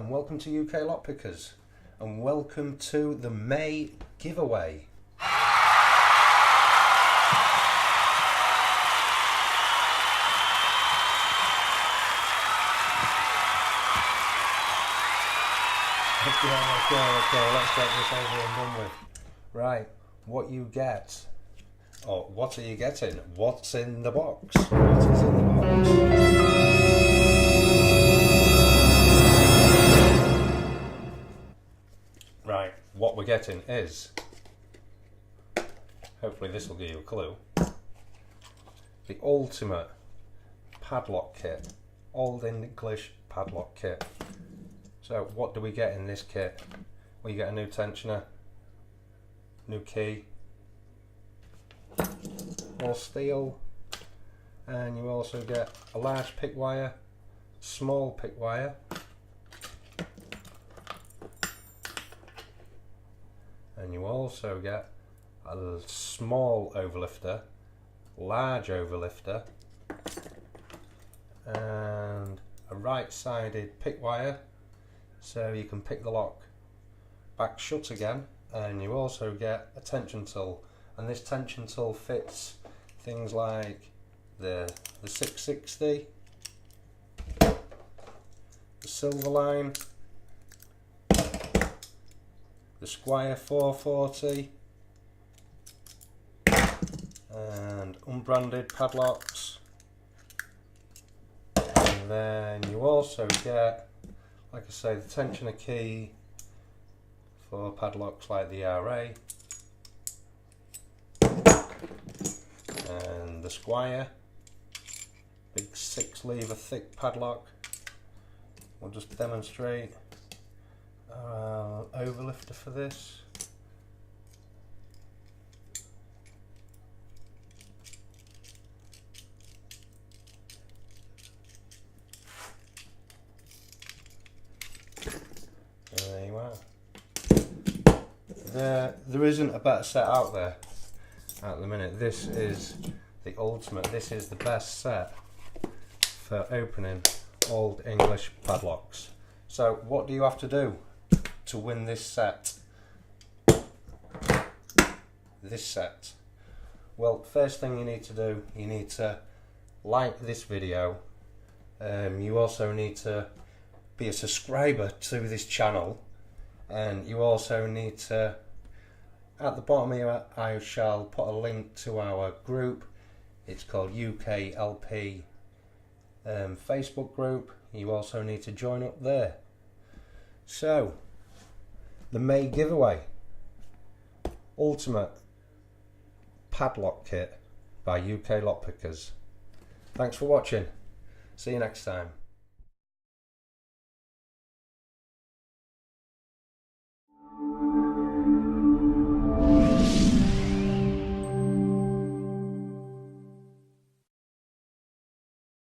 and welcome to UK Lockpickers, and welcome to the May giveaway. Okay, let's get this over and done with. Right, what you get, or what are you getting? What's in the box? What is in the box? Right, what we're getting is, hopefully this will give you a clue, the ultimate padlock kit, Old English padlock kit. So what do we get in this kit? Well, you get a new tensioner, new key, all steel, and you also get a large pick wire, small pick wire, and you also get a small overlifter, large overlifter, and a right-sided pick wire, so you can pick the lock back shut again. And you also get a tension tool, and this tension tool fits things like the 660, the Silverline, the Squire 440, and unbranded padlocks. And then you also get, like I say, the tensioner key for padlocks like the RA, and the Squire, big 6-lever thick padlock. We'll just demonstrate our overlifter for this. There you are. There isn't a better set out there at the minute. This is the ultimate, this is the best set for opening Old English padlocks. So what do you have to do to win this set? Well, first thing you need to do, you need to like this video. You also need to be a subscriber to this channel, and you also need to, at the bottom here I shall put a link to our group. It's called UKLP Facebook group. You also need to join up there. So, the May giveaway, ultimate padlock kit by UK Lockpickers. Thanks for watching. See you next time.